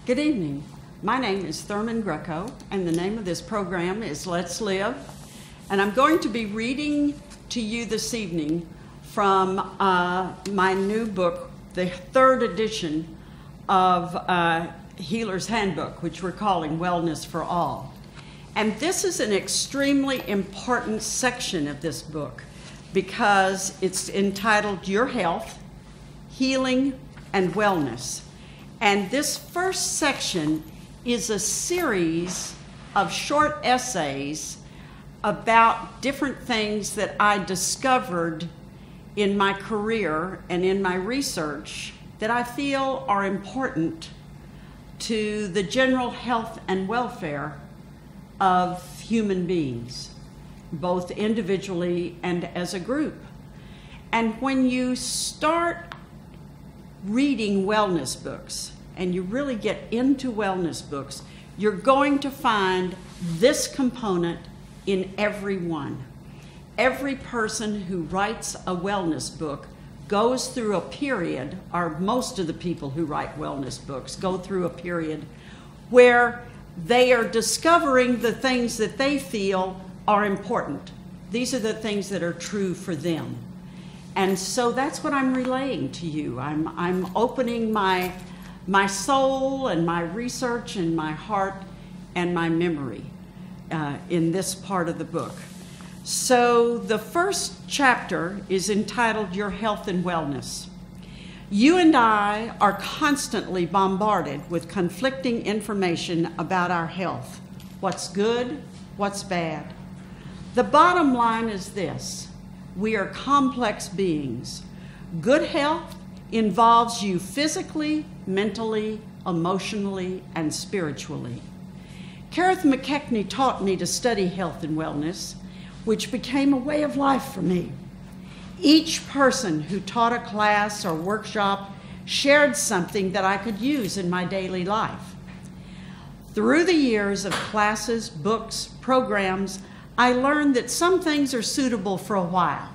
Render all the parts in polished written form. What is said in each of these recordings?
Good evening. My name is Thurman Greco, and the name of this program is Let's Live. And I'm going to be reading to you this evening from my new book, the third edition of Healer's Handbook, which we're calling Wellness for All. And this is an extremely important section of this book because it's entitled Your Health, Healing, and Wellness. And this first section is a series of short essays about different things that I discovered in my career and in my research that I feel are important to the general health and welfare of human beings, both individually and as a group. And when you start reading wellness books and you really get into wellness books, you're going to find this component in every one. Every person who writes a wellness book goes through a period, or most of the people who write wellness books go through a period where they are discovering the things that they feel are important. These are the things that are true for them. And so that's what I'm relaying to you. I'm opening my soul and my research and my heart and my memory in this part of the book. So the first chapter is entitled Your Health and Wellness. You and I are constantly bombarded with conflicting information about our health. What's good, what's bad. The bottom line is this. We are complex beings. Good health involves you physically, mentally, emotionally, and spiritually. Kenneth McKechnie taught me to study health and wellness, which became a way of life for me. Each person who taught a class or workshop shared something that I could use in my daily life. Through the years of classes, books, programs, I learned that some things are suitable for a while.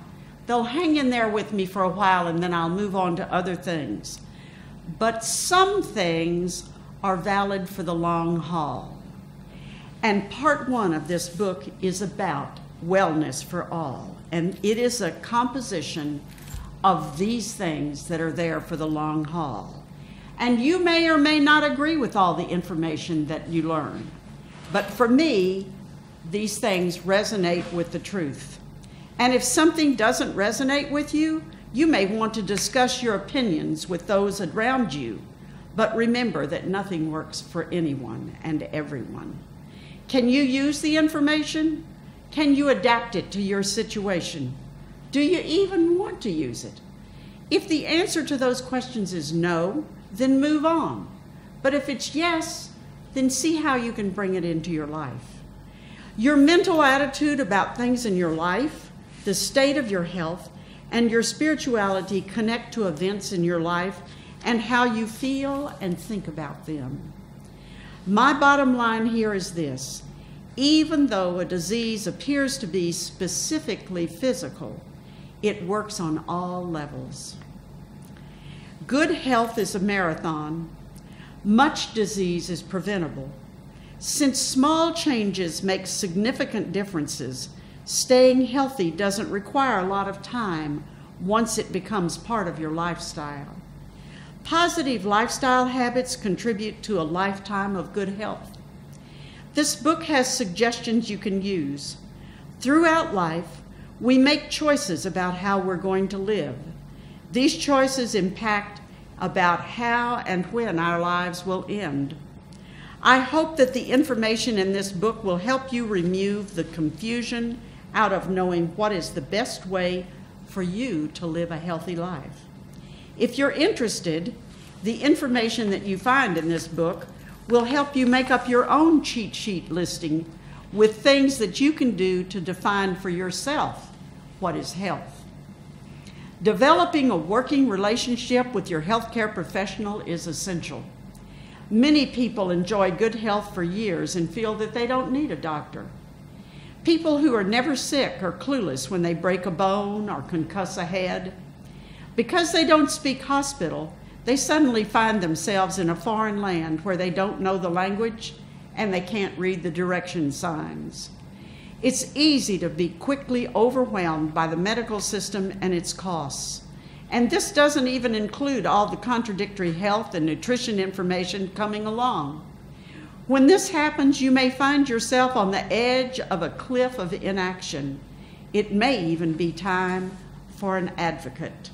They'll hang in there with me for a while and then I'll move on to other things. But some things are valid for the long haul. And part one of this book is about wellness for all. And it is a composition of these things that are there for the long haul. And you may or may not agree with all the information that you learn. But for me, these things resonate with the truth. And if something doesn't resonate with you, you may want to discuss your opinions with those around you. But remember that nothing works for anyone and everyone. Can you use the information? Can you adapt it to your situation? Do you even want to use it? If the answer to those questions is no, then move on. But if it's yes, then see how you can bring it into your life. Your mental attitude about things in your life, the state of your health, and your spirituality connect to events in your life and how you feel and think about them. My bottom line here is this. Even though a disease appears to be specifically physical, it works on all levels. Good health is a marathon. Much disease is preventable. Since small changes make significant differences, staying healthy doesn't require a lot of time once it becomes part of your lifestyle. Positive lifestyle habits contribute to a lifetime of good health. This book has suggestions you can use. Throughout life, we make choices about how we're going to live. These choices impact about how and when our lives will end. I hope that the information in this book will help you remove the confusion out of knowing what is the best way for you to live a healthy life. If you're interested, the information that you find in this book will help you make up your own cheat sheet listing with things that you can do to define for yourself what is health. Developing a working relationship with your healthcare professional is essential. Many people enjoy good health for years and feel that they don't need a doctor. People who are never sick are clueless when they break a bone or concuss a head. Because they don't speak hospital, they suddenly find themselves in a foreign land where they don't know the language and they can't read the direction signs. It's easy to be quickly overwhelmed by the medical system and its costs. And this doesn't even include all the contradictory health and nutrition information coming along. When this happens, you may find yourself on the edge of a cliff of inaction. It may even be time for an advocate.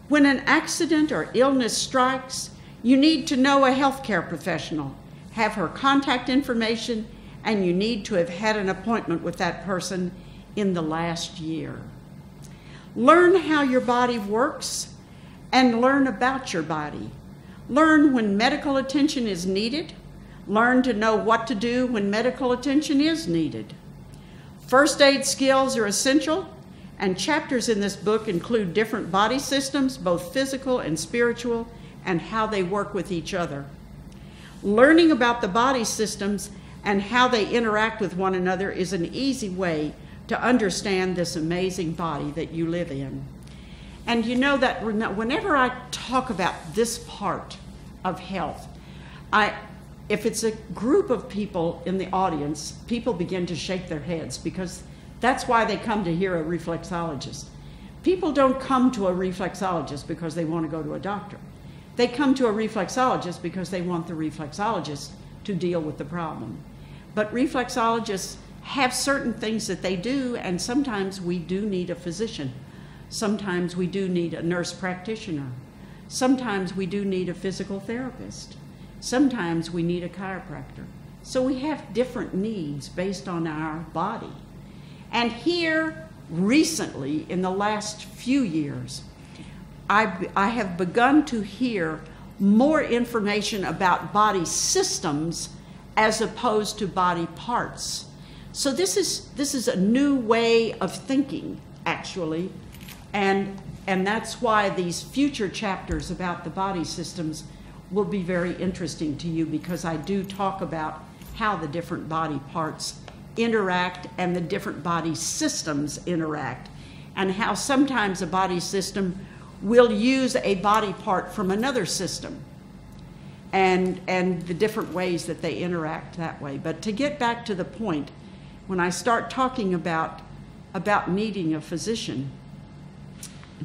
When an accident or illness strikes, you need to know a healthcare professional, have her contact information, and you need to have had an appointment with that person in the last year. Learn how your body works and learn about your body. Learn when medical attention is needed. Learn to know what to do when medical attention is needed. First aid skills are essential, and chapters in this book include different body systems, both physical and spiritual, and how they work with each other. Learning about the body systems and how they interact with one another is an easy way to understand this amazing body that you live in. And you know that whenever I talk about this part of health, if it's a group of people in the audience, people begin to shake their heads because that's why they come to hear a reflexologist. People don't come to a reflexologist because they want to go to a doctor. They come to a reflexologist because they want the reflexologist to deal with the problem. But reflexologists have certain things that they do, and sometimes we do need a physician. Sometimes we do need a nurse practitioner. Sometimes we do need a physical therapist. Sometimes we need a chiropractor. So we have different needs based on our body. And here, recently, in the last few years, I have begun to hear more information about body systems as opposed to body parts. So this is a new way of thinking, actually, and that's why these future chapters about the body systems will be very interesting to you, because I do talk about how the different body parts interact and the different body systems interact, and how sometimes a body system will use a body part from another system, and the different ways that they interact that way. But to get back to the point, when I start talking about needing a physician,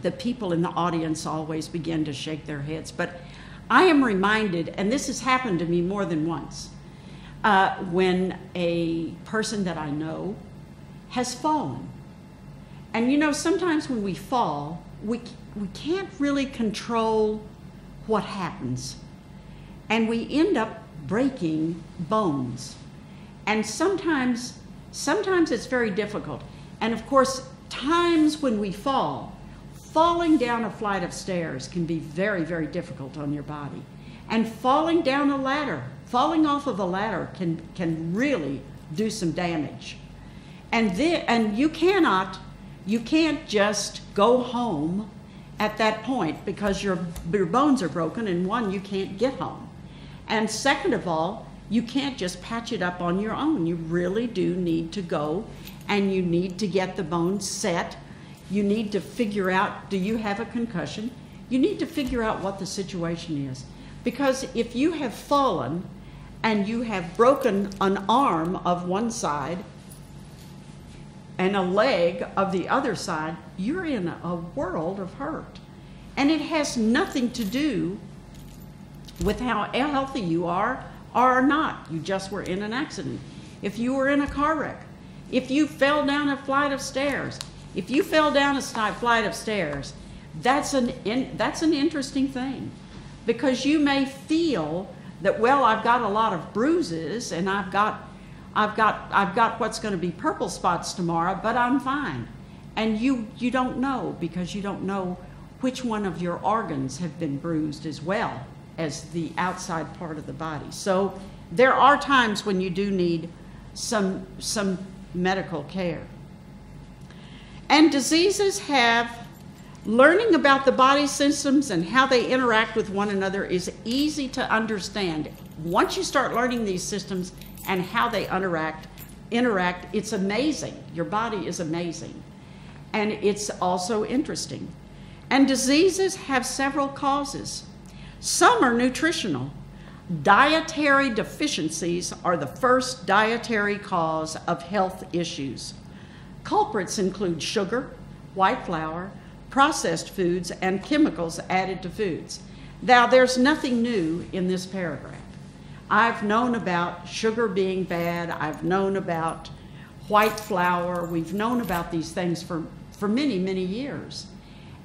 the people in the audience always begin to shake their heads. But I am reminded, and this has happened to me more than once, when a person that I know has fallen. And you know, sometimes when we fall, we can't really control what happens. And we end up breaking bones. And sometimes it's very difficult. And of course, times when we fall, falling down a flight of stairs can be very, very difficult on your body. And falling down a ladder, falling off of a ladder can really do some damage. And you can't just go home at that point because your bones are broken, and one, you can't get home. And second of all, you can't just patch it up on your own. You really do need to go, and you need to get the bones set. You need to figure out, do you have a concussion? You need to figure out what the situation is. Because if you have fallen and you have broken an arm of one side and a leg of the other side, you're in a world of hurt. And it has nothing to do with how healthy you are or not. You just were in an accident. If you were in a car wreck, if you fell down a flight of stairs, if you fell down a flight of stairs, that's an interesting thing, because you may feel that, well, I've got a lot of bruises and I've got what's going to be purple spots tomorrow, but I'm fine. And you don't know, because you don't know which one of your organs have been bruised as well as the outside part of the body. So there are times when you do need some medical care. And diseases learning about the body systems and how they interact with one another is easy to understand. Once you start learning these systems and how they interact, it's amazing. Your body is amazing. And it's also interesting. And diseases have several causes. Some are nutritional. Dietary deficiencies are the first dietary cause of health issues. Culprits include sugar, white flour, processed foods, and chemicals added to foods. Now, there's nothing new in this paragraph. I've known about sugar being bad. I've known about white flour. We've known about these things for many, many years.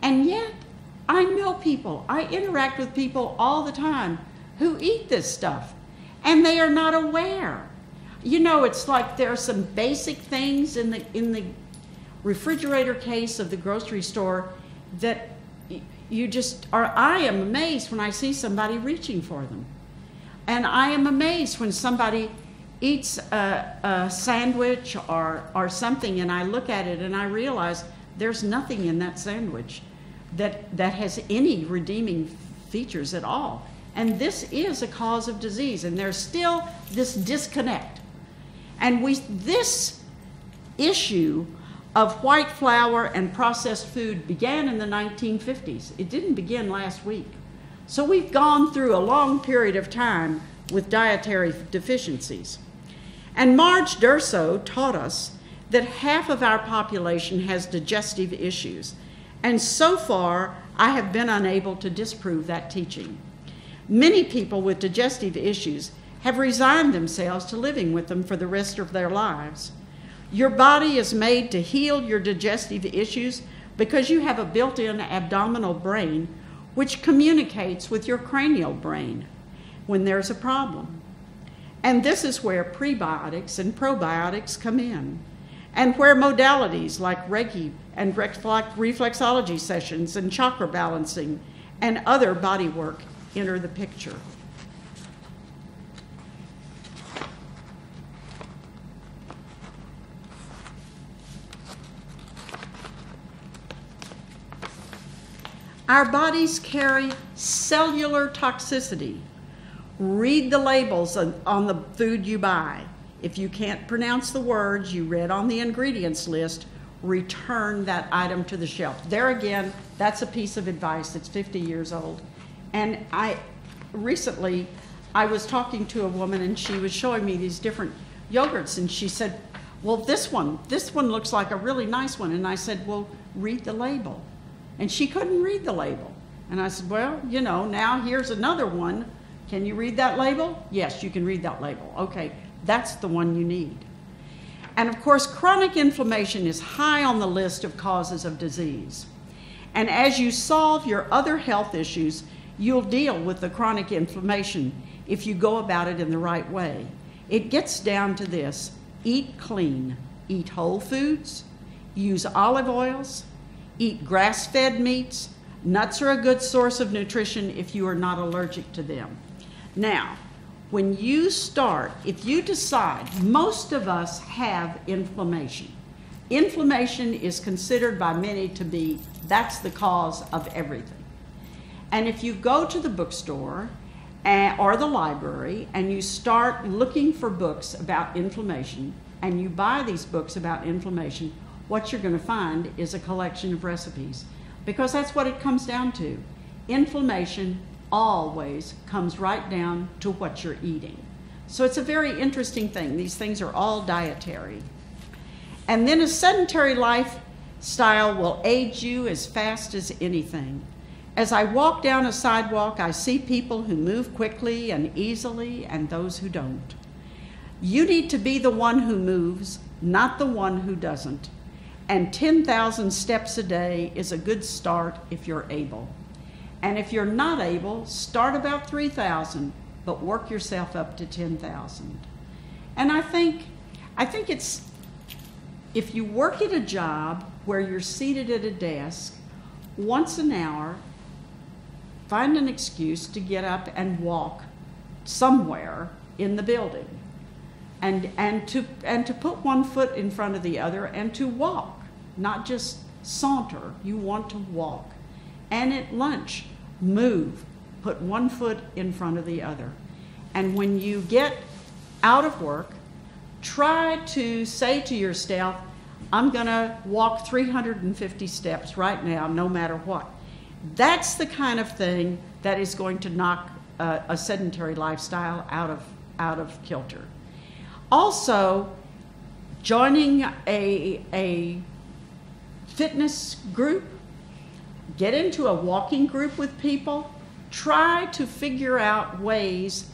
And yet, I know people, I interact with people all the time who eat this stuff, and they are not aware. You know, it's like there are some basic things in the refrigerator case of the grocery store that you just are. I am amazed when I see somebody reaching for them. And I am amazed when somebody eats a sandwich or something, and I look at it and I realize there's nothing in that sandwich that has any redeeming features at all. And this is a cause of disease, and there's still this disconnect. And this issue of white flour and processed food began in the 1950s. It didn't begin last week. So we've gone through a long period of time with dietary deficiencies. And Marge Durso taught us that half of our population has digestive issues. And so far, I have been unable to disprove that teaching. Many people with digestive issues have resigned themselves to living with them for the rest of their lives. Your body is made to heal your digestive issues because you have a built-in abdominal brain which communicates with your cranial brain when there's a problem. And this is where prebiotics and probiotics come in, and where modalities like Reiki and reflexology sessions and chakra balancing and other body work enter the picture. Our bodies carry cellular toxicity. Read the labels on the food you buy. If you can't pronounce the words you read on the ingredients list, return that item to the shelf. There again, that's a piece of advice that's 50 years old. And recently, I was talking to a woman and she was showing me these different yogurts, and she said, well, this one looks like a really nice one. And I said, well, read the label. And she couldn't read the label. And I said, well, you know, now here's another one. Can you read that label? Yes, you can read that label. Okay, that's the one you need. And of course, chronic inflammation is high on the list of causes of disease. And as you solve your other health issues, you'll deal with the chronic inflammation if you go about it in the right way. It gets down to this: eat clean, eat whole foods, use olive oils, eat grass-fed meats. Nuts are a good source of nutrition if you are not allergic to them. Now, when you start, if you decide, most of us have inflammation. Inflammation is considered by many to be, that's the cause of everything. And if you go to the bookstore or the library and you start looking for books about inflammation, and you buy these books about inflammation, what you're going to find is a collection of recipes, because that's what it comes down to. Inflammation always comes right down to what you're eating. So it's a very interesting thing. These things are all dietary. And then a sedentary lifestyle will age you as fast as anything. As I walk down a sidewalk, I see people who move quickly and easily and those who don't. You need to be the one who moves, not the one who doesn't. And 10,000 steps a day is a good start if you're able. And if you're not able, start about 3,000, but work yourself up to 10,000. And I think it's, if you work at a job where you're seated at a desk, once an hour, find an excuse to get up and walk somewhere in the building. And to put one foot in front of the other and to walk, not just saunter. You want to walk. And at lunch, move. Put one foot in front of the other. And when you get out of work, try to say to yourself, I'm going to walk 350 steps right now, no matter what. That's the kind of thing that is going to knock a sedentary lifestyle out of kilter. Also, joining a fitness group, get into a walking group with people, try to figure out ways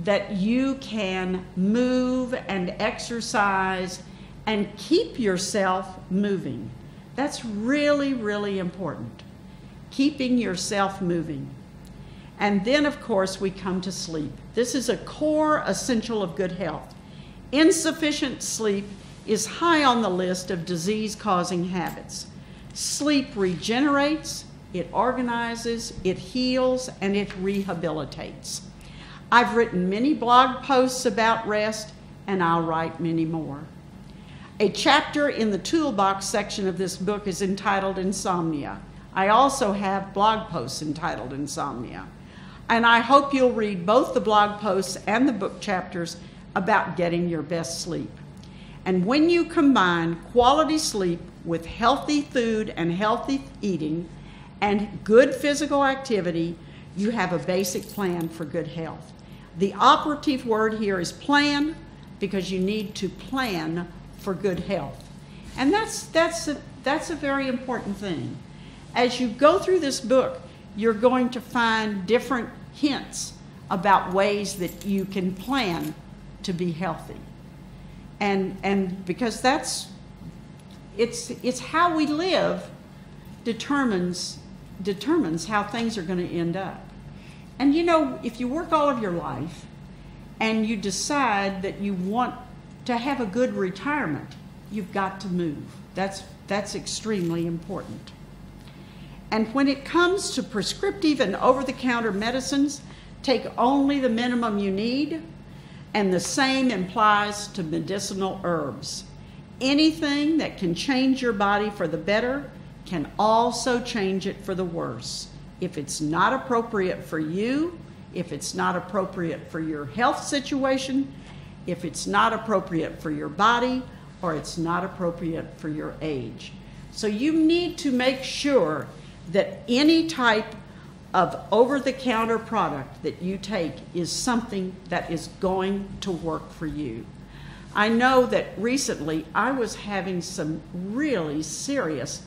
that you can move and exercise and keep yourself moving. That's really, really important, keeping yourself moving. And then, of course, we come to sleep. This is a core essential of good health. Insufficient sleep is high on the list of disease-causing habits. Sleep regenerates, it organizes, it heals, and it rehabilitates. I've written many blog posts about rest, and I'll write many more. A chapter in the toolbox section of this book is entitled Insomnia. I also have blog posts entitled Insomnia. And I hope you'll read both the blog posts and the book chapters about getting your best sleep. And when you combine quality sleep with healthy food and healthy eating and good physical activity, you have a basic plan for good health. The operative word here is plan, because you need to plan for good health. And that's a very important thing. As you go through this book, you're going to find different hints about ways that you can plan to be healthy. And because it's how we live determines how things are going to end up. And you know, if you work all of your life and you decide that you want to have a good retirement, you've got to move. That's extremely important. And when it comes to prescriptive and over-the-counter medicines, take only the minimum you need, and the same applies to medicinal herbs. Anything that can change your body for the better can also change it for the worse. If it's not appropriate for you, if it's not appropriate for your health situation, if it's not appropriate for your body, or it's not appropriate for your age. So you need to make sure that any type of over-the-counter product that you take is something that is going to work for you. I know that recently I was having some really serious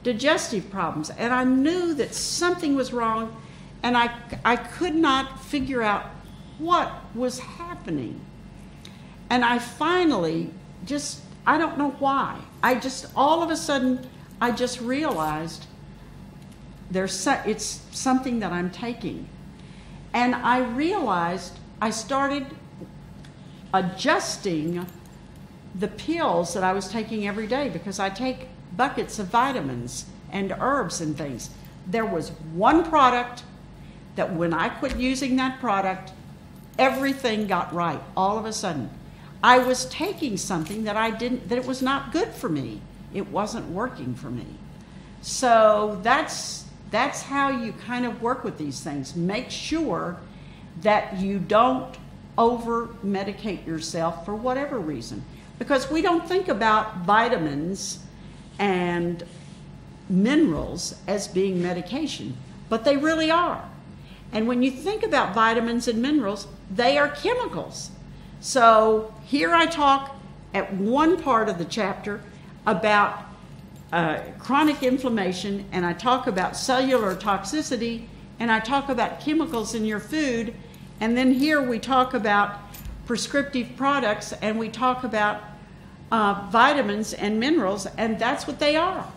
digestive problems, and I knew that something was wrong, and I could not figure out what was happening. And I finally I don't know why, all of a sudden, I just realized it's something that I'm taking. And I realized I started adjusting the pills that I was taking every day, because I take buckets of vitamins and herbs and things. There was one product that when I quit using that product, everything got right all of a sudden. I was taking something that it was not good for me. It wasn't working for me. So that's how you kind of work with these things. Make sure that you don't over-medicate yourself for whatever reason. Because we don't think about vitamins and minerals as being medication, but they really are. And when you think about vitamins and minerals, they are chemicals. So here I talk at one part of the chapter about chronic inflammation, and I talk about cellular toxicity, and I talk about chemicals in your food, and then here we talk about prescriptive products, and we talk about vitamins and minerals, and that's what they are.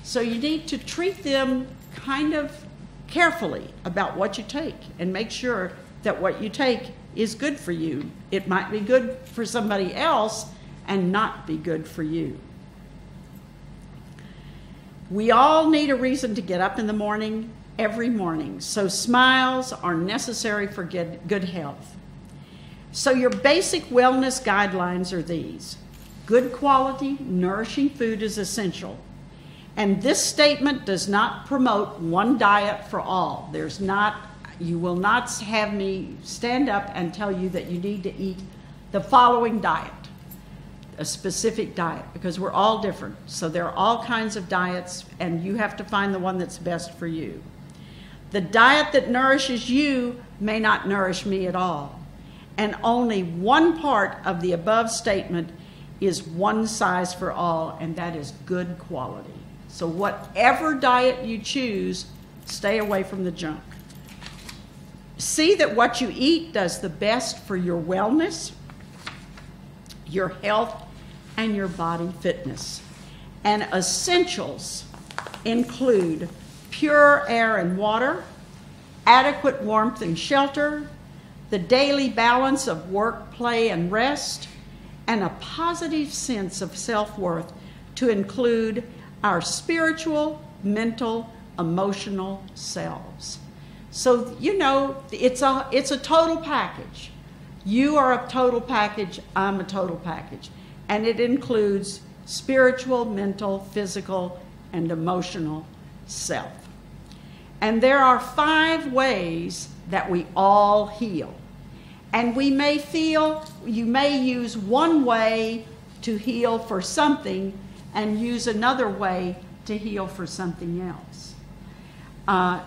So you need to treat them kind of carefully about what you take, and make sure that what you take is good for you. It might be good for somebody else and not be good for you. We all need a reason to get up in the morning, every morning, so smiles are necessary for good health. So your basic wellness guidelines are these. Good quality, nourishing food is essential. And this statement does not promote one diet for all. You will not have me stand up and tell you that you need to eat the following diet, a specific diet, because we're all different. So there are all kinds of diets, and you have to find the one that's best for you. The diet that nourishes you may not nourish me at all. And only one part of the above statement is one size for all, and that is good quality. So whatever diet you choose, stay away from the junk. See that what you eat does the best for your wellness, your health, and your body fitness. And essentials include pure air and water, adequate warmth and shelter, the daily balance of work, play, and rest, and a positive sense of self-worth to include our spiritual, mental, emotional selves. So, you know, it's a total package. You are a total package, I'm a total package. And it includes spiritual, mental, physical, and emotional self. And there are 5 ways that we all heal. And you may use one way to heal for something and use another way to heal for something else.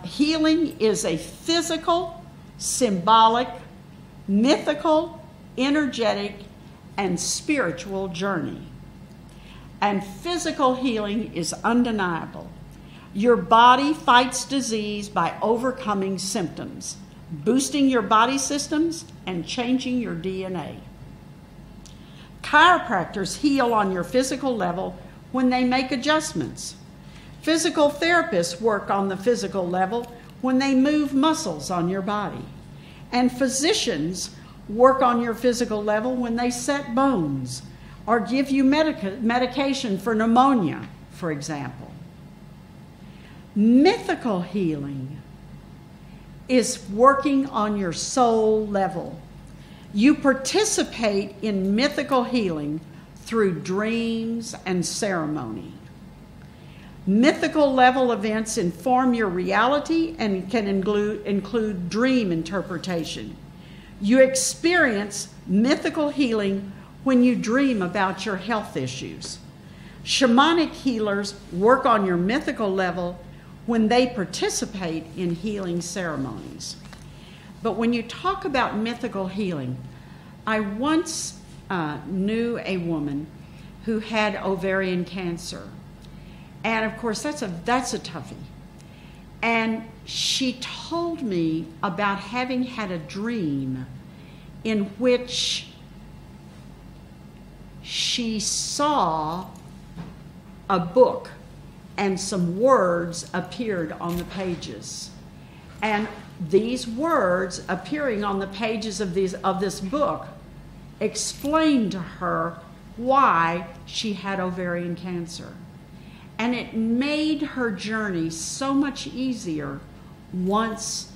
Healing is a physical, symbolic, mythical, energetic, and spiritual journey. And physical healing is undeniable. Your body fights disease by overcoming symptoms, boosting your body systems, and changing your DNA. Chiropractors heal on your physical level when they make adjustments. Physical therapists work on the physical level when they move muscles on your body. And physicians work on your physical level when they set bones or give you medication for pneumonia, for example. Mythical healing is working on your soul level. You participate in mythical healing through dreams and ceremony. Mythical level events inform your reality and can include dream interpretation. You experience mythical healing when you dream about your health issues. Shamanic healers work on your mythical level when they participate in healing ceremonies. But when you talk about mythical healing, I once knew a woman who had ovarian cancer. And of course, that's a toughie. And she told me about having had a dream in which she saw a book and some words appeared on the pages. And these words appearing on the pages of this book explained to her why she had ovarian cancer. And it made her journey so much easier once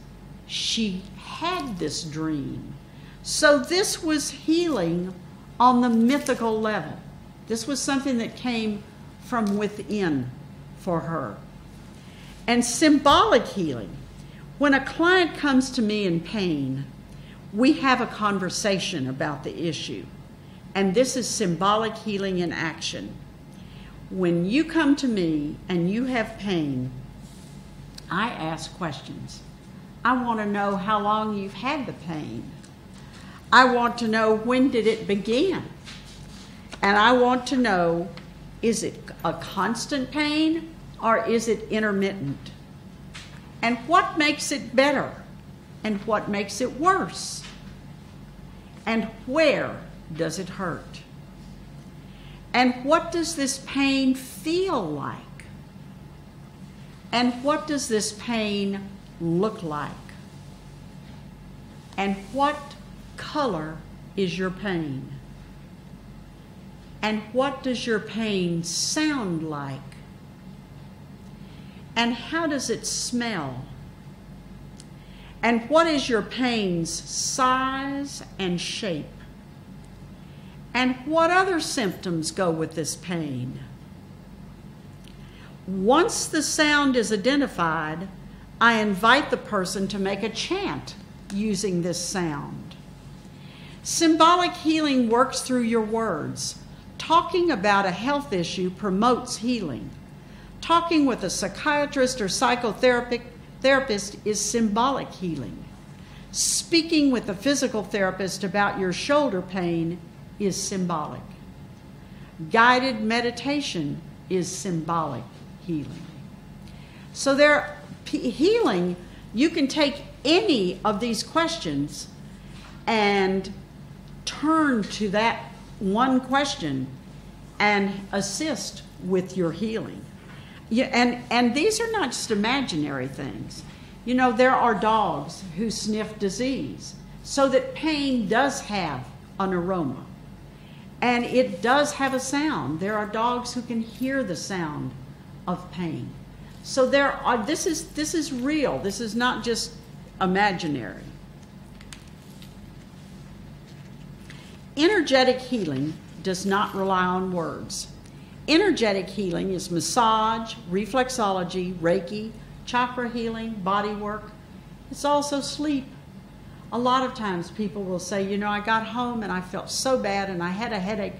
she had this dream. So this was healing on the mythical level. This was something that came from within for her. And symbolic healing. When a client comes to me in pain, we have a conversation about the issue. And this is symbolic healing in action. When you come to me and you have pain, I ask questions. I want to know how long you've had the pain. I want to know when did it begin. And I want to know, is it a constant pain or is it intermittent? And what makes it better? And what makes it worse? And where does it hurt? And what does this pain feel like? And what does this pain look like? And what color is your pain? And what does your pain sound like? And how does it smell? And what is your pain's size and shape? And what other symptoms go with this pain? Once the sound is identified, I invite the person to make a chant using this sound. Symbolic healing works through your words. Talking about a health issue promotes healing. Talking with a psychiatrist or psychotherapist therapist is symbolic healing. Speaking with a physical therapist about your shoulder pain is symbolic. Guided meditation is symbolic healing. So healing, you can take any of these questions and turn to that one question and assist with your healing. Yeah, and these are not just imaginary things. You know, there are dogs who sniff disease, so that pain does have an aroma. And it does have a sound. There are dogs who can hear the sound of pain. So this is real. This is not just imaginary. Energetic healing does not rely on words. Energetic healing is massage, reflexology, Reiki, chakra healing, body work. It's also sleep. A lot of times people will say, you know, I got home and I felt so bad and I had a headache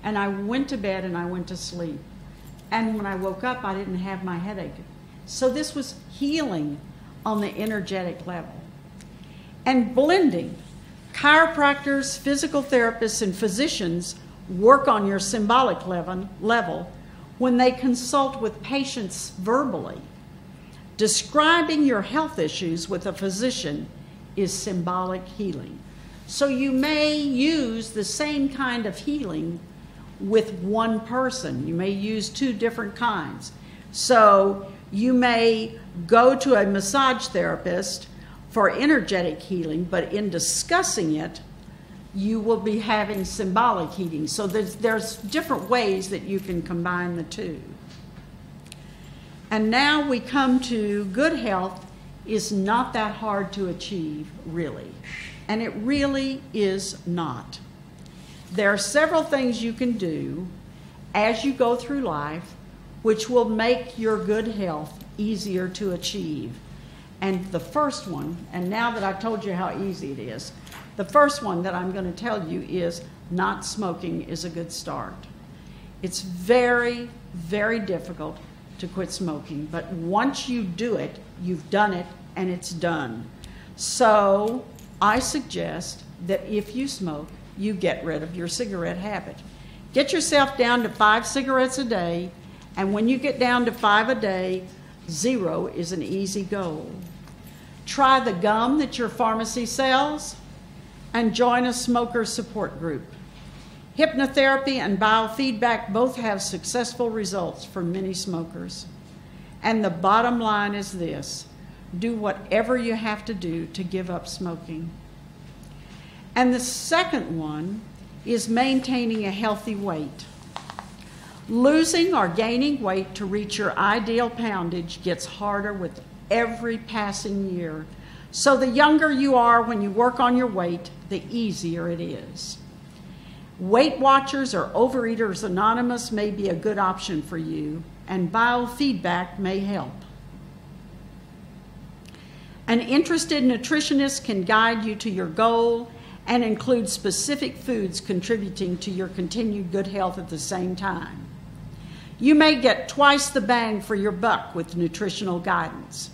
and I went to bed and I went to sleep. And when I woke up, I didn't have my headache. So this was healing on the energetic level. And blending. Chiropractors, physical therapists, and physicians work on your symbolic level when they consult with patients verbally. Describing your health issues with a physician is symbolic healing. So you may use the same kind of healing with one person. You may use two different kinds. So you may go to a massage therapist for energetic healing, but in discussing it, you will be having symbolic healing. So there's different ways that you can combine the two. And now we come to good health is not that hard to achieve, really. And it really is not. There are several things you can do as you go through life which will make your good health easier to achieve. And the first one, and now that I've told you how easy it is, the first one that I'm going to tell you is not smoking is a good start. It's very, very difficult to quit smoking, but once you do it, you've done it and it's done. So I suggest that if you smoke, you get rid of your cigarette habit. Get yourself down to 5 cigarettes a day, and when you get down to 5 a day, 0 is an easy goal. Try the gum that your pharmacy sells and join a smoker support group. Hypnotherapy and biofeedback both have successful results for many smokers. And the bottom line is this: do whatever you have to do to give up smoking. And the second one is maintaining a healthy weight. Losing or gaining weight to reach your ideal poundage gets harder with every passing year. So the younger you are when you work on your weight, the easier it is. Weight Watchers or Overeaters Anonymous may be a good option for you, and biofeedback may help. An interested nutritionist can guide you to your goal and include specific foods contributing to your continued good health at the same time. You may get twice the bang for your buck with nutritional guidance.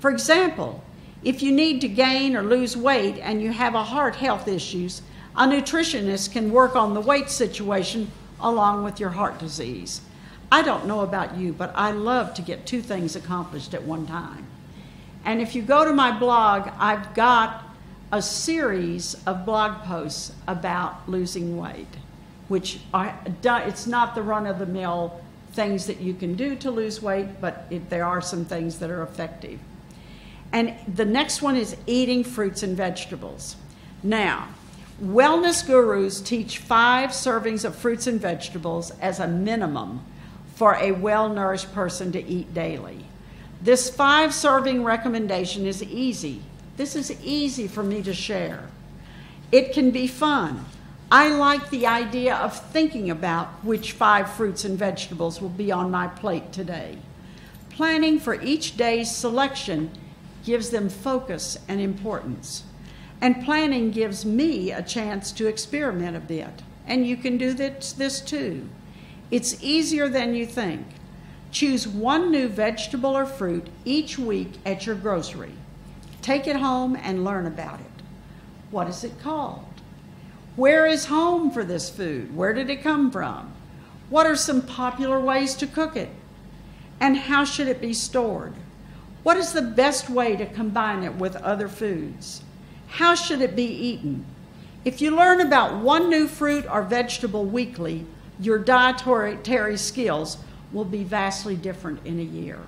For example, if you need to gain or lose weight and you have heart health issues, a nutritionist can work on the weight situation along with your heart disease. I don't know about you, but I love to get 2 things accomplished at one time. And if you go to my blog, I've got a series of blog posts about losing weight, which it's not the run-of-the-mill things that you can do to lose weight, but there are some things that are effective. And the next one is eating fruits and vegetables. Now, wellness gurus teach 5 servings of fruits and vegetables as a minimum for a well-nourished person to eat daily. This 5-serving recommendation is easy. This is easy for me to share. It can be fun. I like the idea of thinking about which 5 fruits and vegetables will be on my plate today. Planning for each day's selection gives them focus and importance. And planning gives me a chance to experiment a bit. And you can do this too. It's easier than you think. Choose one new vegetable or fruit each week at your grocery. Take it home and learn about it. What is it called? Where is home for this food? Where did it come from? What are some popular ways to cook it? And how should it be stored? What is the best way to combine it with other foods? How should it be eaten? If you learn about one new fruit or vegetable weekly, your dietary skills will be vastly different in a year.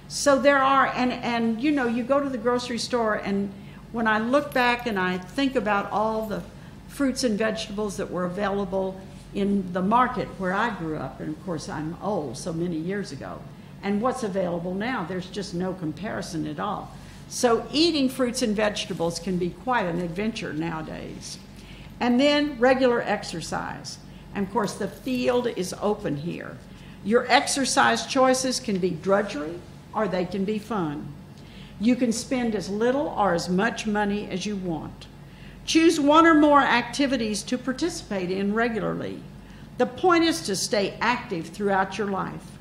So there are, and you know, you go to the grocery store, and when I look back and I think about all the fruits and vegetables that were available in the market where I grew up, and of course I'm old, so many years ago, and what's available now, there's just no comparison at all. So eating fruits and vegetables can be quite an adventure nowadays. And then regular exercise. And of course the field is open here. Your exercise choices can be drudgery or they can be fun. You can spend as little or as much money as you want. Choose one or more activities to participate in regularly. The point is to stay active throughout your life.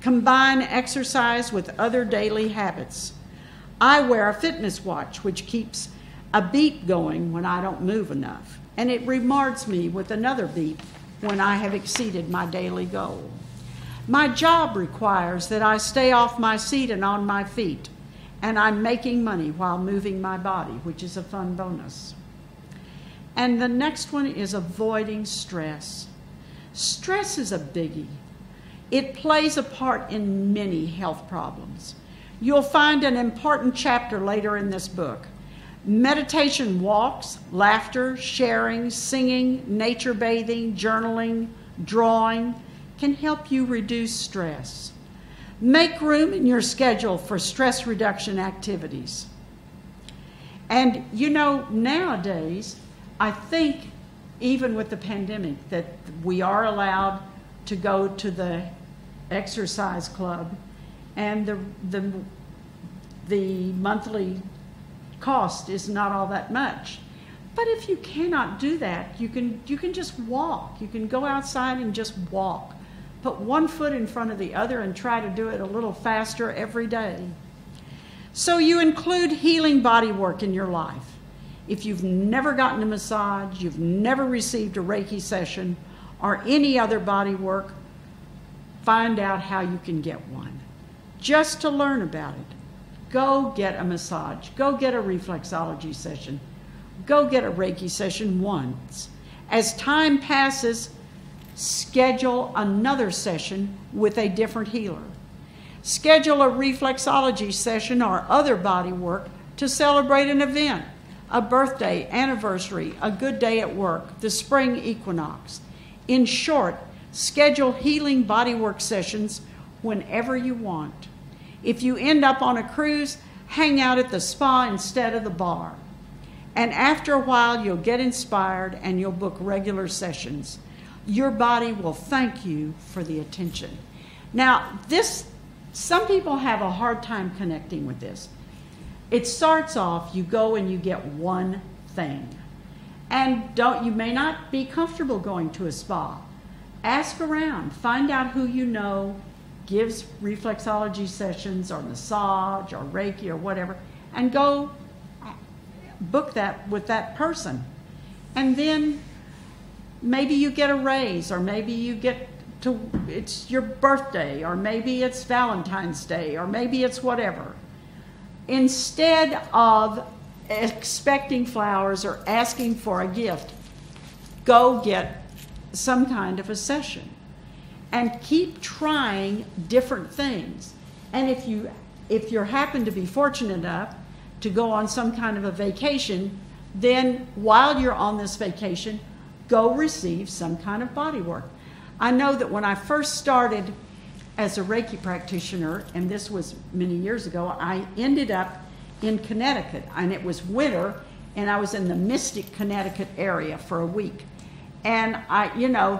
Combine exercise with other daily habits. I wear a fitness watch which keeps a beat going when I don't move enough, and it rewards me with another beat when I have exceeded my daily goal. My job requires that I stay off my seat and on my feet, and I'm making money while moving my body, which is a fun bonus. And the next one is avoiding stress. Stress is a biggie. It plays a part in many health problems. You'll find an important chapter later in this book. Meditation walks, laughter, sharing, singing, nature bathing, journaling, drawing can help you reduce stress. Make room in your schedule for stress reduction activities. And you know, nowadays, I think even with the pandemic that we are allowed to go to the exercise club, and the monthly cost is not all that much. But if you cannot do that, you can just walk. You can go outside and just walk. Put one foot in front of the other and try to do it a little faster every day. So you include healing body work in your life. If you've never gotten a massage, you've never received a Reiki session, or any other body work, find out how you can get one. Just to learn about it. Go get a massage. Go get a reflexology session. Go get a Reiki session once. As time passes, schedule another session with a different healer. Schedule a reflexology session or other body work to celebrate an event, a birthday, anniversary, a good day at work, the spring equinox. In short, schedule healing bodywork sessions whenever you want. If you end up on a cruise, hang out at the spa instead of the bar. And after a while, you'll get inspired and you'll book regular sessions. Your body will thank you for the attention. Now, some people have a hard time connecting with this. It starts off, you go and you get one thing. And you may not be comfortable going to a spa. Ask around, find out who you know gives reflexology sessions or massage or Reiki or whatever, and go book that with that person. And then maybe you get a raise, or maybe you get it's your birthday, or maybe it's Valentine's Day, or maybe it's whatever. Instead of expecting flowers or asking for a gift, go get some kind of a session and keep trying different things. And if you happen to be fortunate enough to go on some kind of a vacation, then while you're on this vacation, go receive some kind of body work. I know that when I first started as a Reiki practitioner, and this was many years ago, I ended up in Connecticut, and it was winter, and I was in the Mystic, Connecticut area for a week. And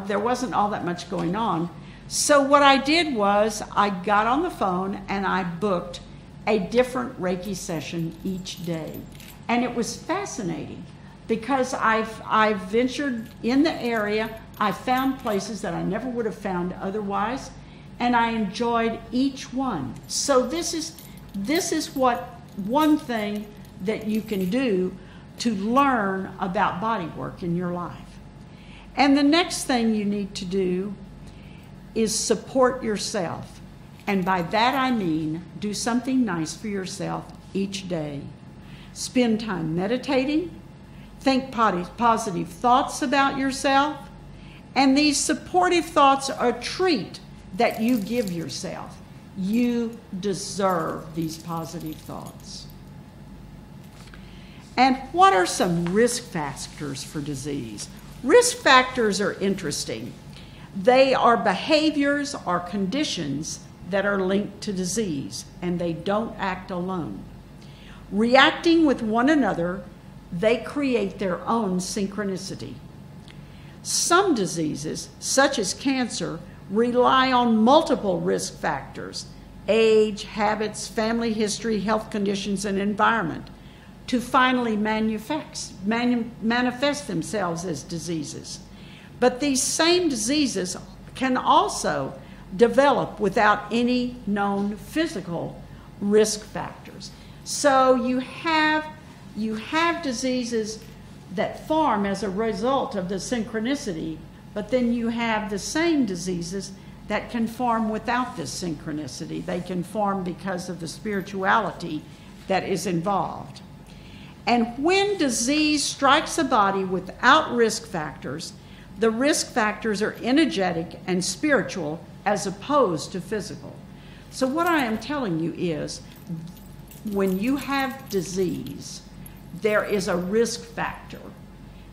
there wasn't all that much going on. So what I did was I got on the phone and I booked a different Reiki session each day. And it was fascinating because I ventured in the area. I found places that I never would have found otherwise. and I enjoyed each one. So this is what one thing that you can do to learn about body work in your life. And the next thing you need to do is support yourself. And by that I mean do something nice for yourself each day. Spend time meditating, think positive thoughts about yourself, and these supportive thoughts are a treat that you give yourself. You deserve these positive thoughts. And what are some risk factors for disease? Risk factors are interesting. They are behaviors or conditions that are linked to disease, and they don't act alone. Reacting with one another, they create their own synchronicity. Some diseases, such as cancer, rely on multiple risk factors, age, habits, family history, health conditions, and environment, to finally manifest themselves as diseases. But these same diseases can also develop without any known physical risk factors. So you have diseases that form as a result of the synchronicity, but then you have the same diseases that can form without this synchronicity. They can form because of the spirituality that is involved. And when disease strikes a body without risk factors, the risk factors are energetic and spiritual as opposed to physical. So what I am telling you is, when you have disease, there is a risk factor.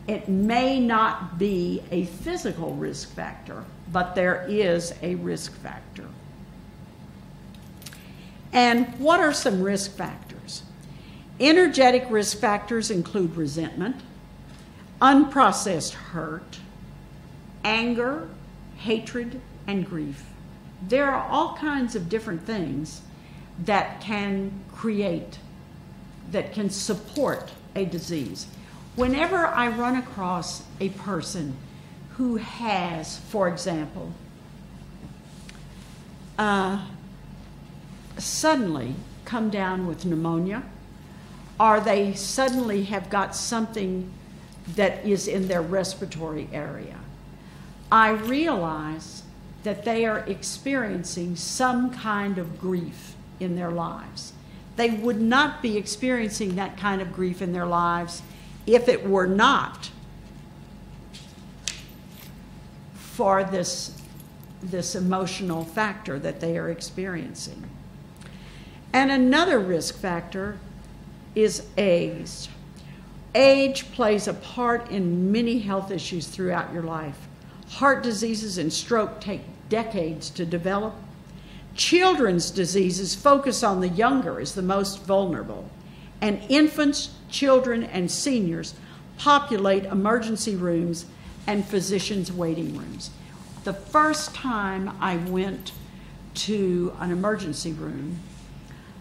It may not be a physical risk factor, but there is a risk factor. And what are some risk factors? Energetic risk factors include resentment, unprocessed hurt, anger, hatred, and grief. There are all kinds of different things that can support a disease. Whenever I run across a person who has, for example, suddenly come down with pneumonia, or they suddenly have got something that is in their respiratory area, I realize that they are experiencing some kind of grief in their lives. They would not be experiencing that kind of grief in their lives if it were not for this emotional factor that they are experiencing. And another risk factor is age. Age plays a part in many health issues throughout your life. Heart diseases and stroke take decades to develop. Children's diseases focus on the younger as the most vulnerable. And infants, children, and seniors populate emergency rooms and physicians' waiting rooms. The first time I went to an emergency room,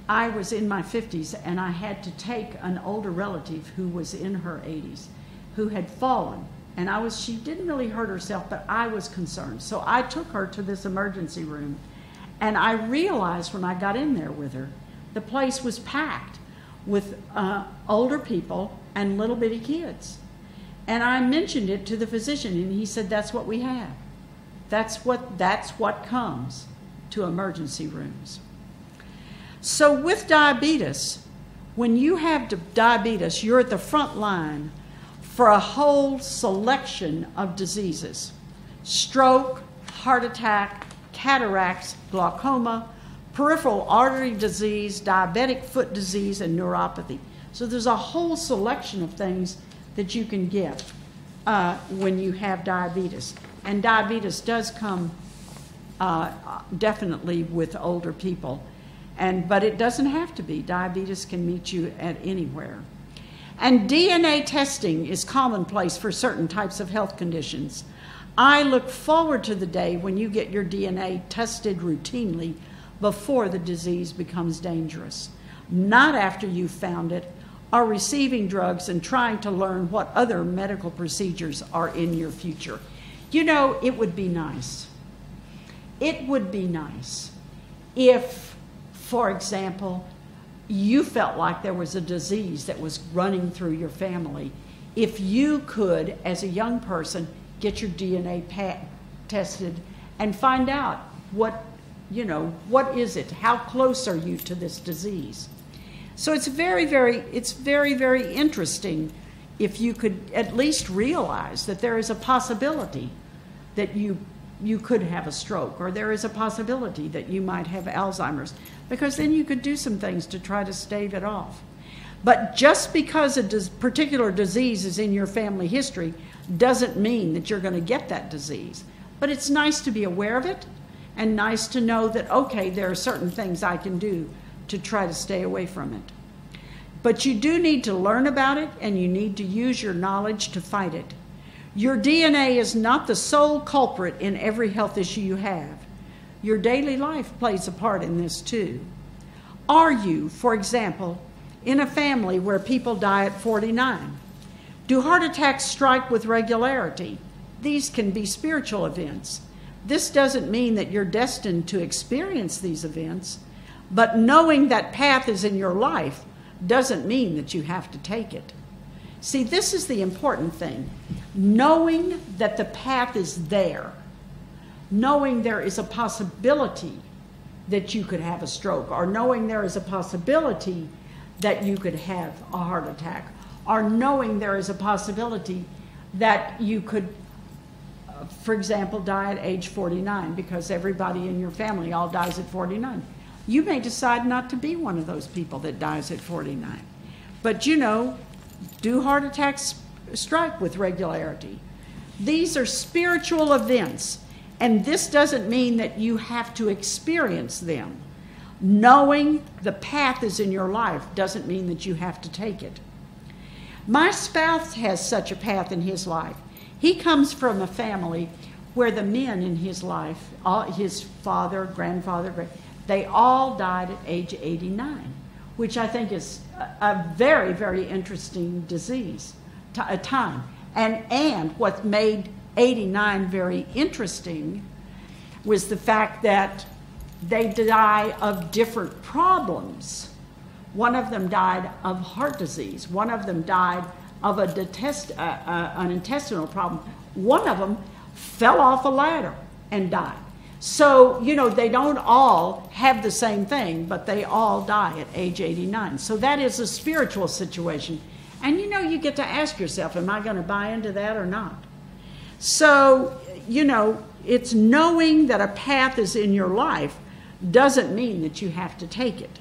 I was in my 50s, and I had to take an older relative who was in her 80s, who had fallen. And she didn't really hurt herself, but I was concerned. So I took her to this emergency room, and I realized when I got in there with her, the place was packed with older people and little bitty kids. And I mentioned it to the physician, and he said, that's what we have. That's what comes to emergency rooms. So with diabetes, when you have diabetes, you're at the front line for a whole selection of diseases: stroke, heart attack, cataracts, glaucoma, peripheral artery disease, diabetic foot disease, and neuropathy. So there's a whole selection of things that you can get when you have diabetes. And diabetes does come definitely with older people. But it doesn't have to be. Diabetes can meet you at anywhere. And DNA testing is commonplace for certain types of health conditions. I look forward to the day when you get your DNA tested routinely before the disease becomes dangerous, not after you've found it or receiving drugs and trying to learn what other medical procedures are in your future. You know, it would be nice it would be nice if, for example, you felt like there was a disease that was running through your family. If you could, as a young person, get your DNA tested and find out what is it? How close are you to this disease? So it's very, very interesting if you could at least realize that there is a possibility that you could have a stroke, or there is a possibility that you might have Alzheimer's, because then you could do some things to try to stave it off. But just because a particular disease is in your family history doesn't mean that you're going to get that disease. But it's nice to be aware of it, and nice to know that, okay, there are certain things I can do to try to stay away from it. But you do need to learn about it, and you need to use your knowledge to fight it. Your DNA is not the sole culprit in every health issue you have. Your daily life plays a part in this too. Are you, for example, in a family where people die at 49? Do heart attacks strike with regularity? These can be spiritual events. This doesn't mean that you're destined to experience these events, but knowing that path is in your life doesn't mean that you have to take it. See, this is the important thing. Knowing that the path is there, knowing there is a possibility that you could have a stroke, or knowing there is a possibility that you could have a heart attack, or knowing there is a possibility that you could, for example, die at age 49, because everybody in your family all dies at 49. You may decide not to be one of those people that dies at 49. But do heart attacks strike with regularity? These are spiritual events, and this doesn't mean that you have to experience them. Knowing the path is in your life doesn't mean that you have to take it. My spouse has such a path in his life. He comes from a family where the men in his life, his father, grandfather, they all died at age 89, which I think is a very, very interesting time. And what made 89 very interesting was the fact that they die of different problems. One of them died of heart disease. One of them died of an intestinal problem. One of them fell off a ladder and died. So, they don't all have the same thing, but they all die at age 89. So that is a spiritual situation. And you get to ask yourself, am I going to buy into that or not? So, it's knowing that a path is in your life doesn't mean that you have to take it.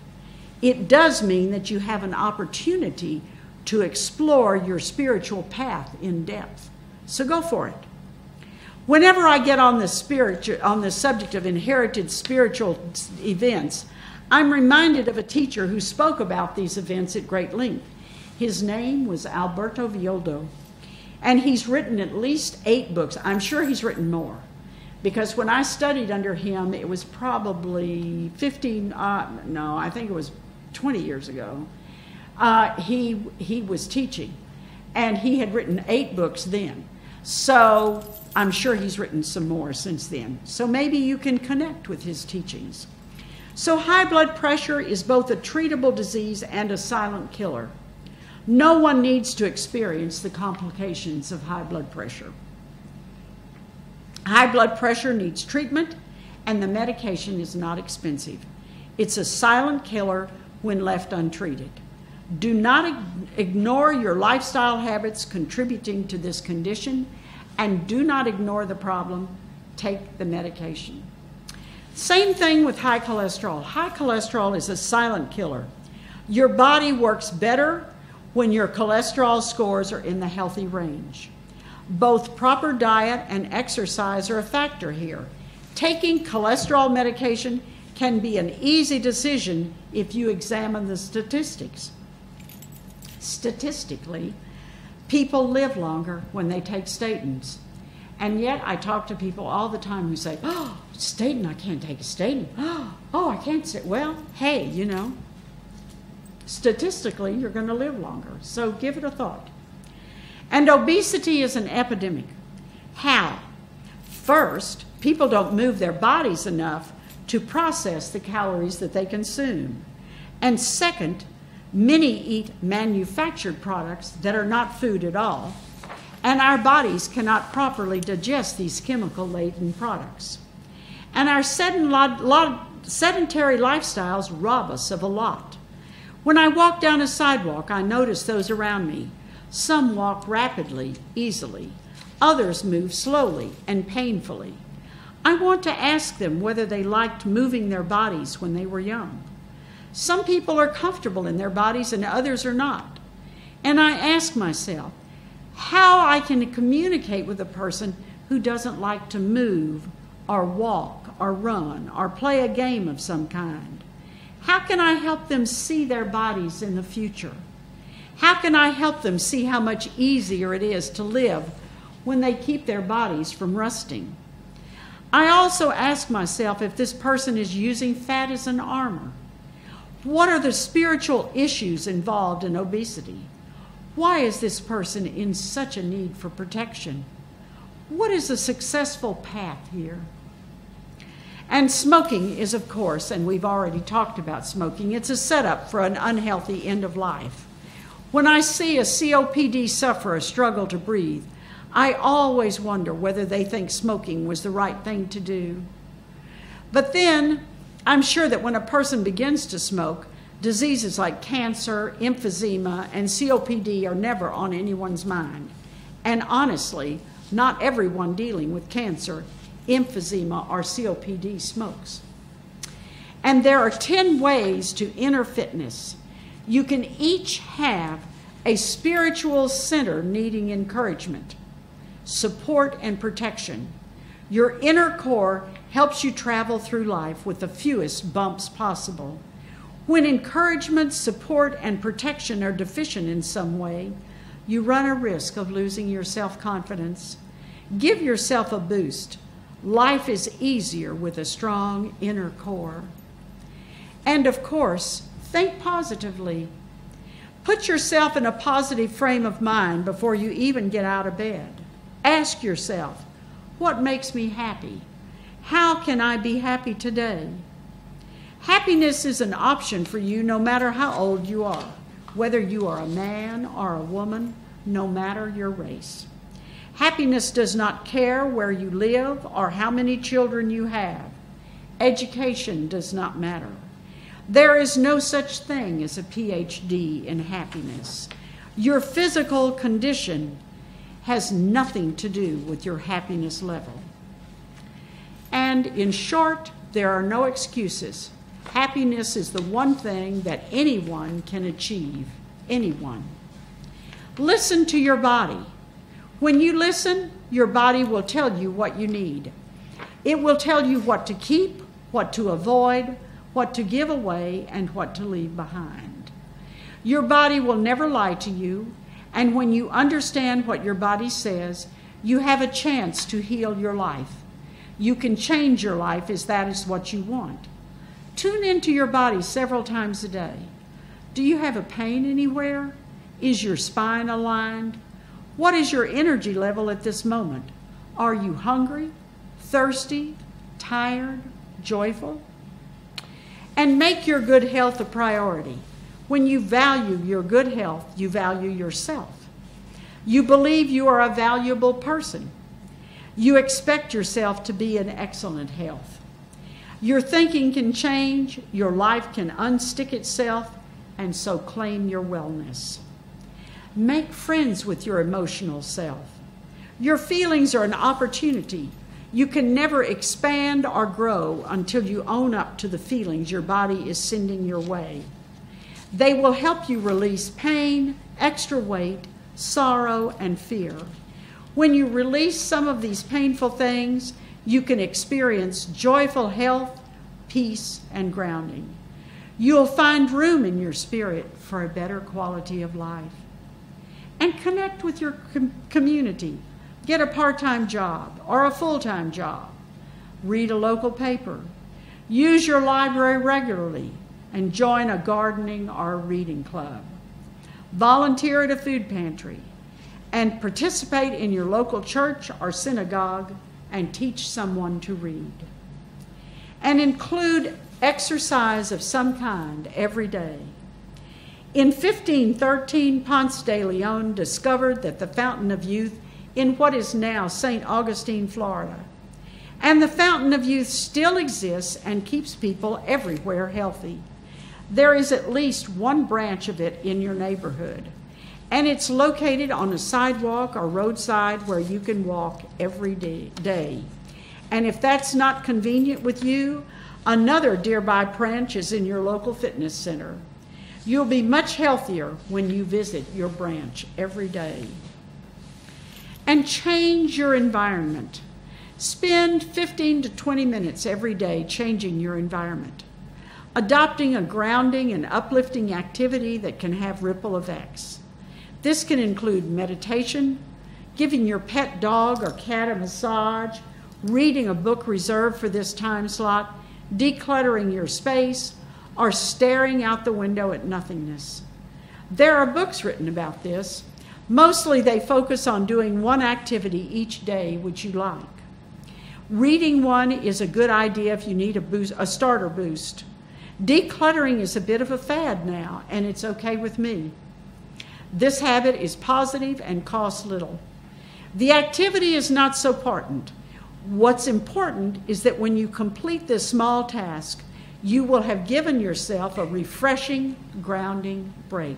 It does mean that you have an opportunity to explore your spiritual path in depth. So go for it. Whenever I get on the subject of inherited spiritual events, I'm reminded of a teacher who spoke about these events at great length. His name was Alberto Villoldo, and he's written at least 8 books. I'm sure he's written more, because when I studied under him, it was probably 20 years ago. He was teaching, and he had written 8 books then. So I'm sure he's written some more since then. So maybe you can connect with his teachings. So high blood pressure is both a treatable disease and a silent killer. No one needs to experience the complications of high blood pressure. High blood pressure needs treatment, and the medication is not expensive. It's a silent killer when left untreated. Do not ignore your lifestyle habits contributing to this condition, and do not ignore the problem. Take the medication. Same thing with high cholesterol. High cholesterol is a silent killer. Your body works better when your cholesterol scores are in the healthy range. Both proper diet and exercise are a factor here. Taking cholesterol medication can be an easy decision if you examine the statistics. Statistically, people live longer when they take statins. And yet I talk to people all the time who say, oh, statin, I can't take a statin. Oh, I can't say, well, hey, statistically, you're going to live longer. So give it a thought. And obesity is an epidemic. How? First, people don't move their bodies enough to process the calories that they consume. And second, many eat manufactured products that are not food at all, and our bodies cannot properly digest these chemical-laden products. And our sedentary lifestyles rob us of a lot. When I walk down a sidewalk, I notice those around me. Some walk rapidly, easily. Others move slowly and painfully. I want to ask them whether they liked moving their bodies when they were young. Some people are comfortable in their bodies and others are not. And I ask myself how I can communicate with a person who doesn't like to move or walk or run or play a game of some kind. How can I help them see their bodies in the future? How can I help them see how much easier it is to live when they keep their bodies from rusting? I also ask myself if this person is using fat as an armor. What are the spiritual issues involved in obesity? Why is this person in such a need for protection? What is a successful path here? And smoking is, of course, and we've already talked about smoking, it's a setup for an unhealthy end of life. When I see a COPD sufferer struggle to breathe, I always wonder whether they think smoking was the right thing to do. But then, I'm sure that when a person begins to smoke, diseases like cancer, emphysema, and COPD are never on anyone's mind. And honestly, not everyone dealing with cancer, emphysema, or COPD smokes. And there are 10 ways to inner fitness. You can each have a spiritual center needing encouragement, support, and protection. Your inner core helps you travel through life with the fewest bumps possible. When encouragement, support, and protection are deficient in some way, you run a risk of losing your self-confidence. Give yourself a boost. Life is easier with a strong inner core. And of course, think positively. Put yourself in a positive frame of mind before you even get out of bed. Ask yourself, what makes me happy? How can I be happy today? Happiness is an option for you no matter how old you are, whether you are a man or a woman, no matter your race. Happiness does not care where you live or how many children you have. Education does not matter. There is no such thing as a PhD in happiness. Your physical condition has nothing to do with your happiness level. And in short, there are no excuses. Happiness is the one thing that anyone can achieve. Anyone. Listen to your body. When you listen, your body will tell you what you need. It will tell you what to keep, what to avoid, what to give away, and what to leave behind. Your body will never lie to you, and when you understand what your body says, you have a chance to heal your life. You can change your life if that is what you want. Tune into your body several times a day. Do you have a pain anywhere? Is your spine aligned? What is your energy level at this moment? Are you hungry, thirsty, tired, joyful? And make your good health a priority. When you value your good health, you value yourself. You believe you are a valuable person. You expect yourself to be in excellent health. Your thinking can change, your life can unstick itself, and so claim your wellness. Make friends with your emotional self. Your feelings are an opportunity. You can never expand or grow until you own up to the feelings your body is sending your way. They will help you release pain, extra weight, sorrow, and fear. When you release some of these painful things, you can experience joyful health, peace, and grounding. You'll find room in your spirit for a better quality of life. And connect with your community. Get a part-time job or a full-time job. Read a local paper. Use your library regularly and join a gardening or a reading club. Volunteer at a food pantry and participate in your local church or synagogue and teach someone to read. And include exercise of some kind every day. In 1513, Ponce de Leon discovered that the Fountain of Youth in what is now St. Augustine, Florida. And the Fountain of Youth still exists and keeps people everywhere healthy. There is at least one branch of it in your neighborhood, and it's located on a sidewalk or roadside where you can walk every day. And if that's not convenient with you, another nearby branch is in your local fitness center. You'll be much healthier when you visit your branch every day. And change your environment. Spend 15 to 20 minutes every day changing your environment, adopting a grounding and uplifting activity that can have ripple effects. This can include meditation, giving your pet dog or cat a massage, reading a book reserved for this time slot, decluttering your space, or staring out the window at nothingness. There are books written about this. Mostly they focus on doing one activity each day which you like. Reading one is a good idea if you need a starter boost. Decluttering is a bit of a fad now, and it's okay with me. This habit is positive and costs little. The activity is not so important. What's important is that when you complete this small task, you will have given yourself a refreshing, grounding break.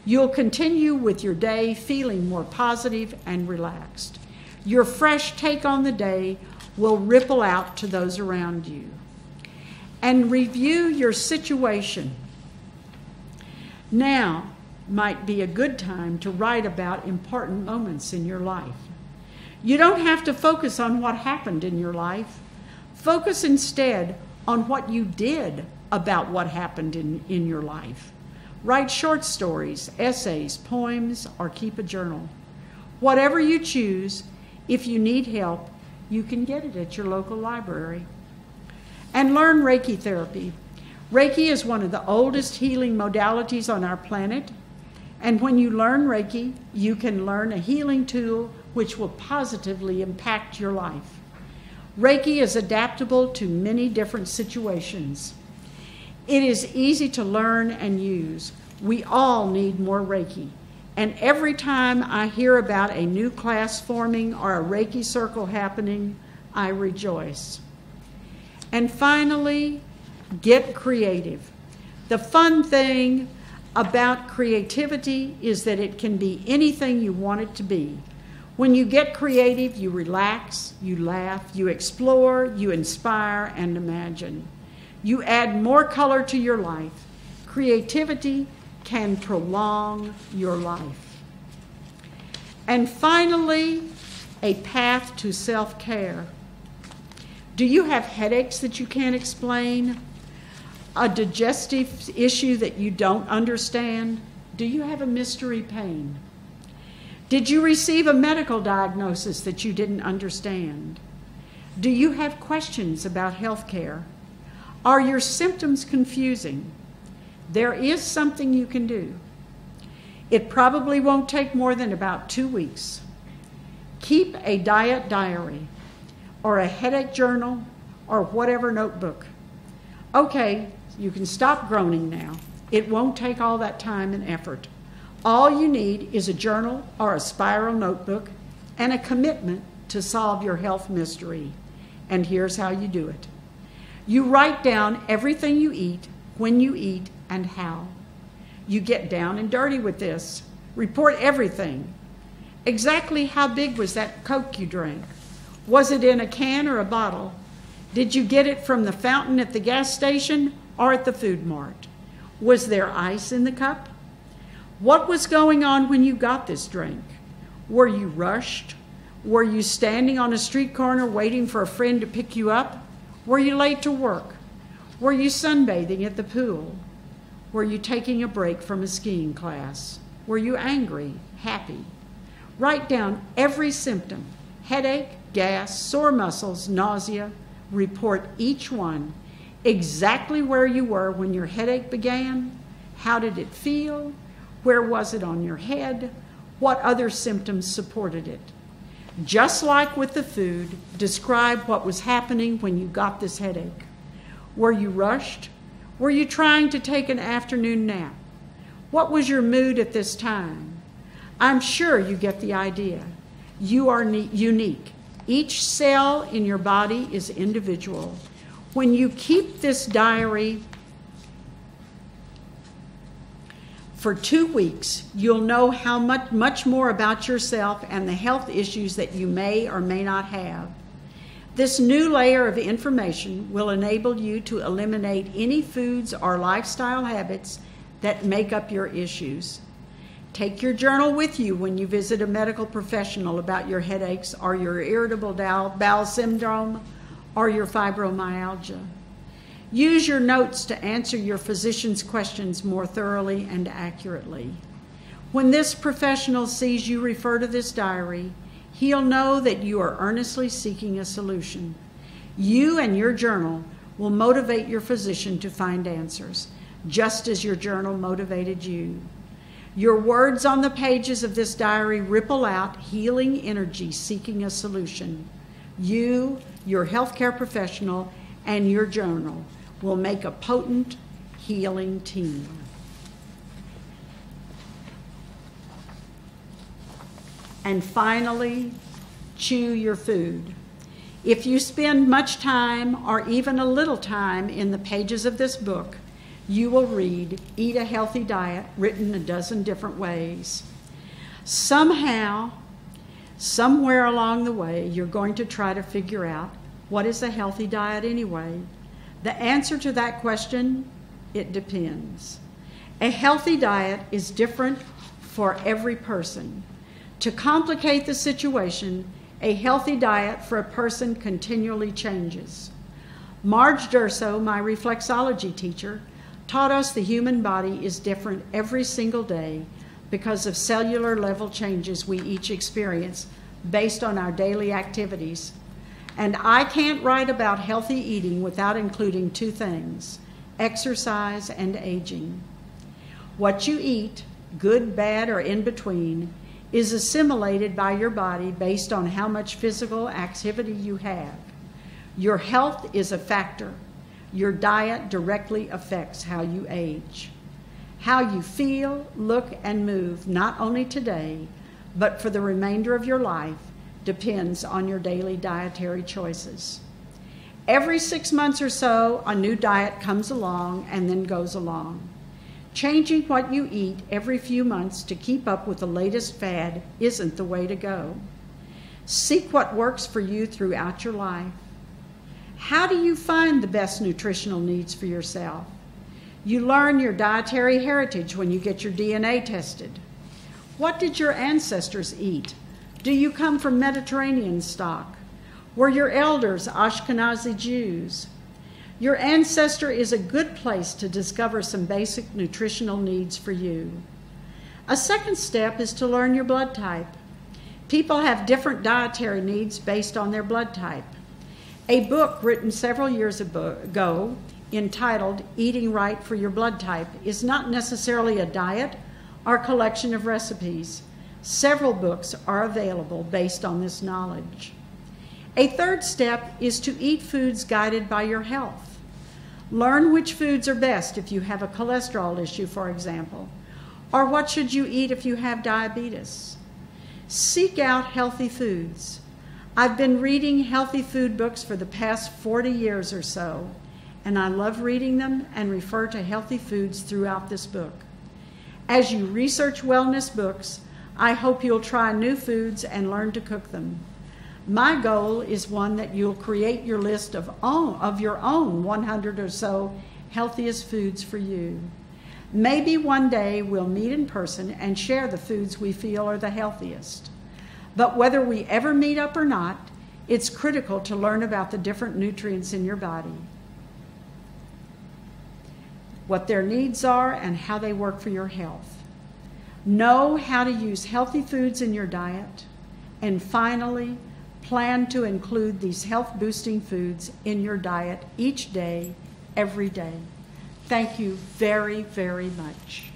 You'll continue with your day feeling more positive and relaxed. Your fresh take on the day will ripple out to those around you. And review your situation. Now might be a good time to write about important moments in your life. You don't have to focus on what happened in your life. Focus instead on what you did about what happened in your life. Write short stories, essays, poems, or keep a journal. Whatever you choose, if you need help, you can get it at your local library. And learn Reiki therapy. Reiki is one of the oldest healing modalities on our planet. And when you learn Reiki, you can learn a healing tool which will positively impact your life. Reiki is adaptable to many different situations. It is easy to learn and use. We all need more Reiki. And every time I hear about a new class forming or a Reiki circle happening, I rejoice. And finally, get creative. The fun thing about creativity is that it can be anything you want it to be. When you get creative, you relax, you laugh, you explore, you inspire, and imagine. You add more color to your life. Creativity can prolong your life. And finally, a path to self-care. Do you have headaches that you can't explain? A digestive issue that you don't understand? Do you have a mystery pain? Did you receive a medical diagnosis that you didn't understand? Do you have questions about health care? Are your symptoms confusing? There is something you can do. It probably won't take more than about 2 weeks. Keep a diet diary or a headache journal or whatever notebook. Okay, you can stop groaning now. It won't take all that time and effort. All you need is a journal or a spiral notebook and a commitment to solve your health mystery. And here's how you do it. You write down everything you eat, when you eat, and how. You get down and dirty with this. Report everything. Exactly how big was that Coke you drank? Was it in a can or a bottle? Did you get it from the fountain at the gas station or at the food mart? Was there ice in the cup? What was going on when you got this drink? Were you rushed? Were you standing on a street corner waiting for a friend to pick you up? Were you late to work? Were you sunbathing at the pool? Were you taking a break from a skiing class? Were you angry, happy? Write down every symptom: headache, gas, sore muscles, nausea. Report each one, exactly where you were when your headache began, how did it feel, where was it on your head, what other symptoms supported it. Just like with the food, describe what was happening when you got this headache. Were you rushed? Were you trying to take an afternoon nap? What was your mood at this time? I'm sure you get the idea. You are unique. Each cell in your body is individual. When you keep this diary for 2 weeks, you'll know how much more about yourself and the health issues that you may or may not have. This new layer of information will enable you to eliminate any foods or lifestyle habits that make up your issues. Take your journal with you when you visit a medical professional about your headaches or your irritable bowel syndrome or your fibromyalgia. Use your notes to answer your physician's questions more thoroughly and accurately. When this professional sees you refer to this diary, he'll know that you are earnestly seeking a solution. You and your journal will motivate your physician to find answers, just as your journal motivated you. Your words on the pages of this diary ripple out healing energy seeking a solution. You, your healthcare professional, and your journal will make a potent healing team. And finally, chew your food. If you spend much time or even a little time in the pages of this book, you will read Eat a Healthy Diet, written a dozen different ways. Somehow, somewhere along the way, you're going to try to figure out, what is a healthy diet anyway? The answer to that question, it depends. A healthy diet is different for every person. To complicate the situation, a healthy diet for a person continually changes. Marge Durso, my reflexology teacher, taught us the human body is different every single day because of cellular level changes we each experience based on our daily activities. And I can't write about healthy eating without including 2 things: exercise and aging. What you eat, good, bad, or in between, is assimilated by your body based on how much physical activity you have. Your health is a factor. Your diet directly affects how you age. How you feel, look, and move, not only today, but for the remainder of your life, depends on your daily dietary choices. Every 6 months or so, a new diet comes along and then goes along. Changing what you eat every few months to keep up with the latest fad isn't the way to go. Seek what works for you throughout your life. How do you find the best nutritional needs for yourself? You learn your dietary heritage when you get your DNA tested. What did your ancestors eat? Do you come from Mediterranean stock? Were your elders Ashkenazi Jews? Your ancestor is a good place to discover some basic nutritional needs for you. A second step is to learn your blood type. People have different dietary needs based on their blood type. A book written several years ago entitled Eating Right for Your Blood Type is not necessarily a diet or collection of recipes. Several books are available based on this knowledge. A third step is to eat foods guided by your health. Learn which foods are best if you have a cholesterol issue, for example, or what should you eat if you have diabetes. Seek out healthy foods. I've been reading healthy food books for the past 40 years or so, and I love reading them and refer to healthy foods throughout this book. As you research wellness books, I hope you'll try new foods and learn to cook them. My goal is one that you'll create your list of your own 100 or so healthiest foods for you. Maybe one day we'll meet in person and share the foods we feel are the healthiest. But whether we ever meet up or not, it's critical to learn about the different nutrients in your body, what their needs are, and how they work for your health. Know how to use healthy foods in your diet. And finally, plan to include these health-boosting foods in your diet each day, every day. Thank you very, very much.